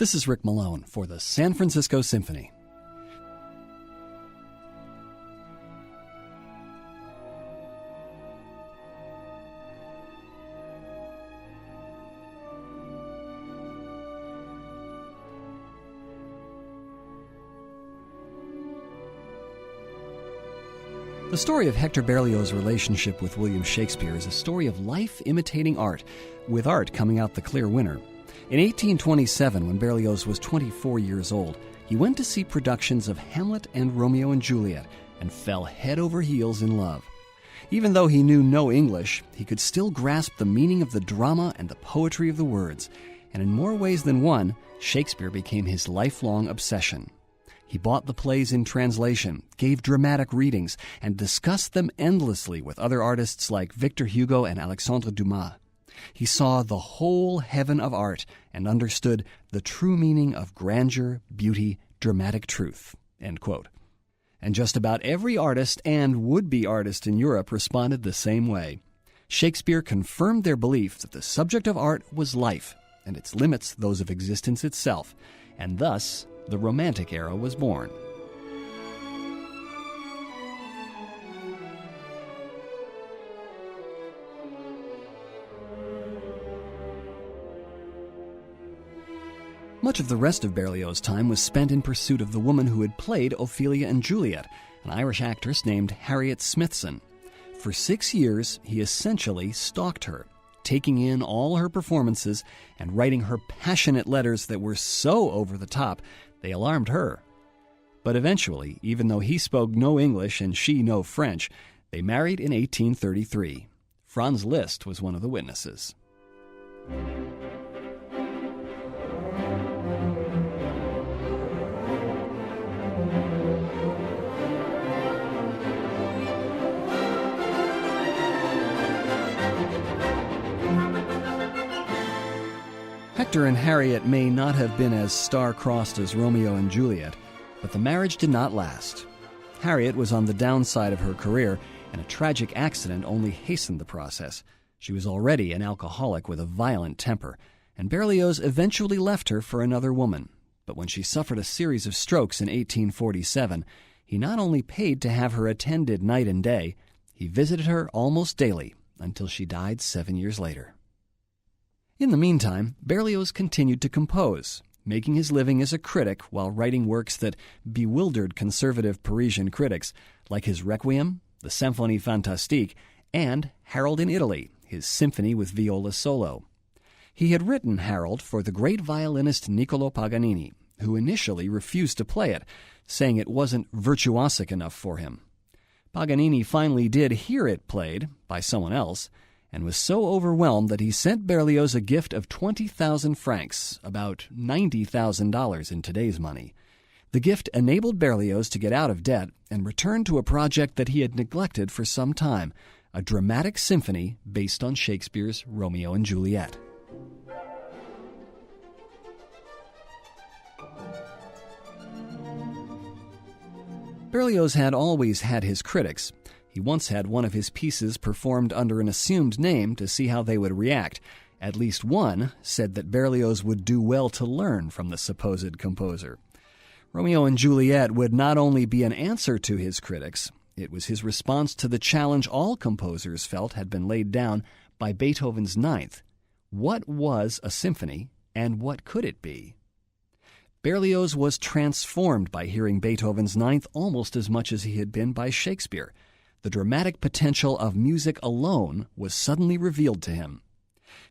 This is Rick Malone for the San Francisco Symphony. The story of Hector Berlioz's relationship with William Shakespeare is a story of life imitating art, with art coming out the clear winner. In 1827, when Berlioz was 24 years old, he went to see productions of Hamlet and Romeo and Juliet and fell head over heels in love. Even though he knew no English, he could still grasp the meaning of the drama and the poetry of the words, and in more ways than one, Shakespeare became his lifelong obsession. He bought the plays in translation, gave dramatic readings, and discussed them endlessly with other artists like Victor Hugo and Alexandre Dumas. He saw the whole heaven of art and understood the true meaning of grandeur, beauty, dramatic truth." End quote. And just about every artist and would-be artist in Europe responded the same way. Shakespeare confirmed their belief that the subject of art was life, and its limits those of existence itself, and thus the Romantic era was born. Much of the rest of Berlioz's time was spent in pursuit of the woman who had played Ophelia and Juliet, an Irish actress named Harriet Smithson. For 6 years, he essentially stalked her, taking in all her performances and writing her passionate letters that were so over the top they alarmed her. But eventually, even though he spoke no English and she no French, they married in 1833. Franz Liszt was one of the witnesses. Hector and Harriet may not have been as star-crossed as Romeo and Juliet, but the marriage did not last. Harriet was on the downside of her career, and a tragic accident only hastened the process. She was already an alcoholic with a violent temper, and Berlioz eventually left her for another woman. But when she suffered a series of strokes in 1847, he not only paid to have her attended night and day, he visited her almost daily until she died 7 years later. In the meantime, Berlioz continued to compose, making his living as a critic while writing works that bewildered conservative Parisian critics, like his Requiem, the Symphonie Fantastique, and Harold in Italy, his symphony with viola solo. He had written Harold for the great violinist Niccolò Paganini, who initially refused to play it, saying it wasn't virtuosic enough for him. Paganini finally did hear it played by someone else, and was so overwhelmed that he sent Berlioz a gift of 20,000 francs, about $90,000 in today's money. The gift enabled Berlioz to get out of debt and return to a project that he had neglected for some time, a dramatic symphony based on Shakespeare's Romeo and Juliet. Berlioz had always had his critics. He once had one of his pieces performed under an assumed name to see how they would react. At least one said that Berlioz would do well to learn from the supposed composer. Romeo and Juliet would not only be an answer to his critics, it was his response to the challenge all composers felt had been laid down by Beethoven's Ninth. What was a symphony, and what could it be? Berlioz was transformed by hearing Beethoven's Ninth almost as much as he had been by Shakespeare. The dramatic potential of music alone was suddenly revealed to him.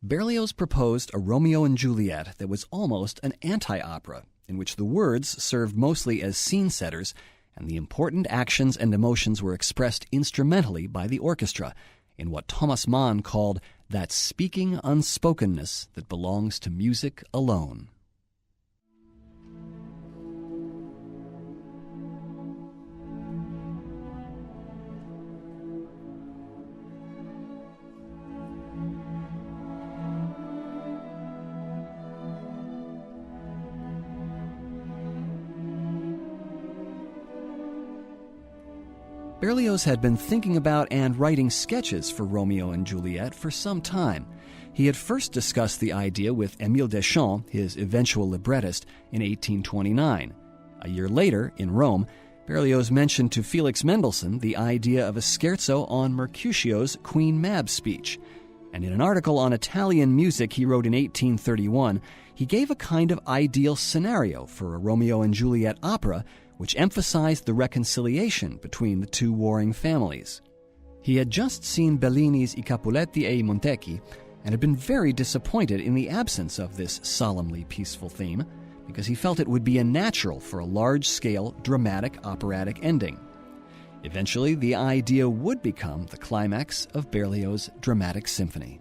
Berlioz proposed a Romeo and Juliet that was almost an anti-opera, in which the words served mostly as scene setters, and the important actions and emotions were expressed instrumentally by the orchestra, in what Thomas Mann called that speaking unspokenness that belongs to music alone. Berlioz had been thinking about and writing sketches for Romeo and Juliet for some time. He had first discussed the idea with Émile Deschamps, his eventual librettist, in 1829. A year later, in Rome, Berlioz mentioned to Felix Mendelssohn the idea of a scherzo on Mercutio's Queen Mab speech. And in an article on Italian music he wrote in 1831, he gave a kind of ideal scenario for a Romeo and Juliet opera which emphasized the reconciliation between the two warring families. He had just seen Bellini's I Capuletti e i Montecchi and had been very disappointed in the absence of this solemnly peaceful theme, because he felt it would be unnatural for a large-scale, dramatic, operatic ending. Eventually, the idea would become the climax of Berlioz's dramatic symphony.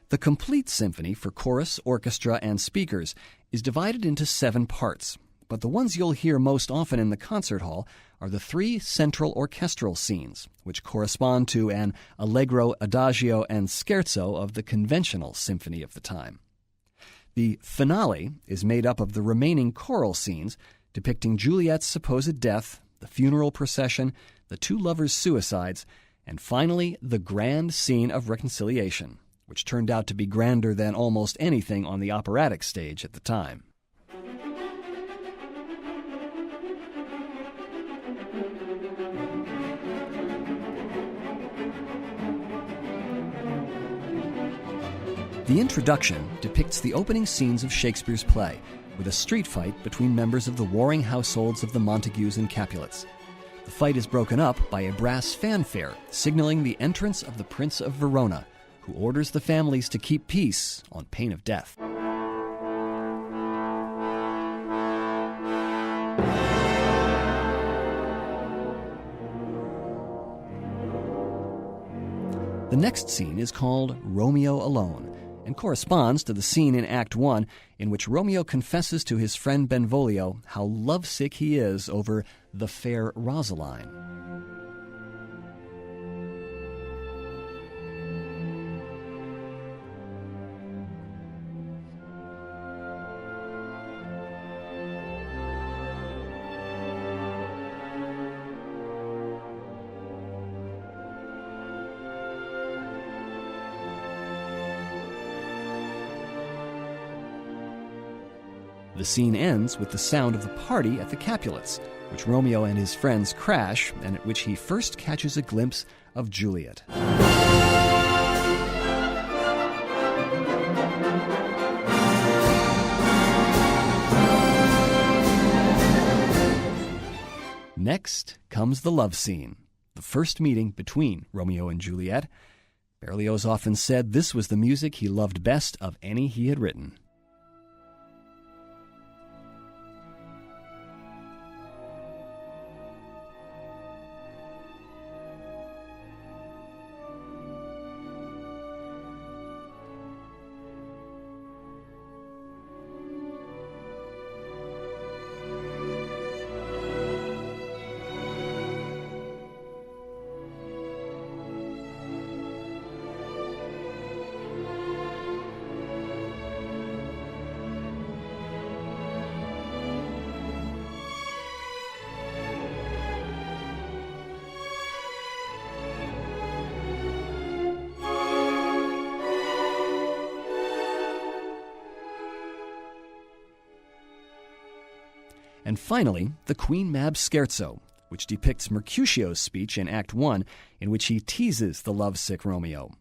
The complete symphony for chorus, orchestra, and speakers is divided into 7 parts, but the ones you'll hear most often in the concert hall are the 3 central orchestral scenes, which correspond to an allegro, adagio, and scherzo of the conventional symphony of the time. The finale is made up of the remaining choral scenes depicting Juliet's supposed death, the funeral procession, the 2 lovers' suicides, and finally the grand scene of reconciliation, which turned out to be grander than almost anything on the operatic stage at the time. The introduction depicts the opening scenes of Shakespeare's play, with a street fight between members of the warring households of the Montagues and Capulets. The fight is broken up by a brass fanfare, signaling the entrance of the Prince of Verona, who orders the families to keep peace on pain of death. The next scene is called Romeo Alone, and corresponds to the scene in Act 1 in which Romeo confesses to his friend Benvolio how lovesick he is over the fair Rosaline. The scene ends with the sound of the party at the Capulets, which Romeo and his friends crash, and at which he first catches a glimpse of Juliet. Next comes the love scene, the first meeting between Romeo and Juliet. Berlioz often said this was the music he loved best of any he had written. And finally, the Queen Mab Scherzo, which depicts Mercutio's speech in Act 1, in which he teases the lovesick Romeo.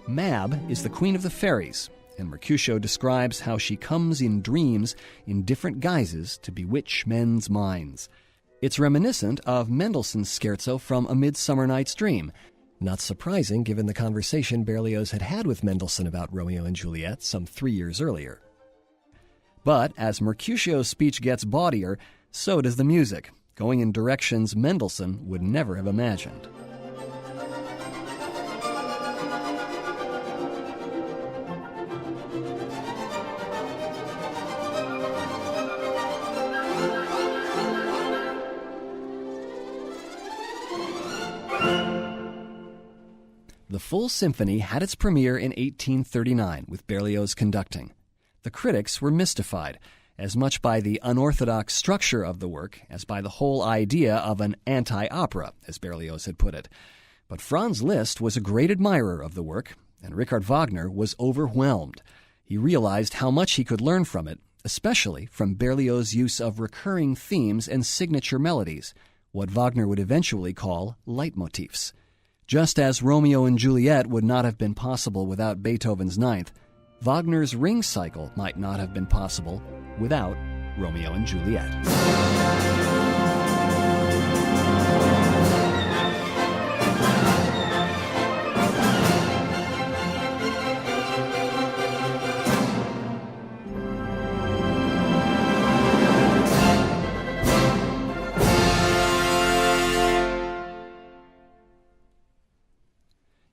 Mab is the queen of the fairies, and Mercutio describes how she comes in dreams in different guises to bewitch men's minds. It's reminiscent of Mendelssohn's scherzo from A Midsummer Night's Dream. Not surprising given the conversation Berlioz had had with Mendelssohn about Romeo and Juliet some 3 years earlier. But as Mercutio's speech gets bawdier, so does the music, going in directions Mendelssohn would never have imagined. full symphony had its premiere in 1839 with Berlioz conducting. The critics were mystified, as much by the unorthodox structure of the work as by the whole idea of an anti-opera, as Berlioz had put it. But Franz Liszt was a great admirer of the work, and Richard Wagner was overwhelmed. He realized how much he could learn from it, especially from Berlioz's use of recurring themes and signature melodies, what Wagner would eventually call leitmotifs. Just as Romeo and Juliette would not have been possible without Beethoven's Ninth, Wagner's Ring Cycle might not have been possible without Romeo and Juliet.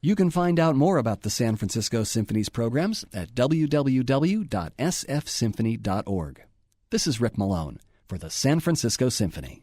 You can find out more about the San Francisco Symphony's programs at www.sfsymphony.org. This is Rick Malone for the San Francisco Symphony.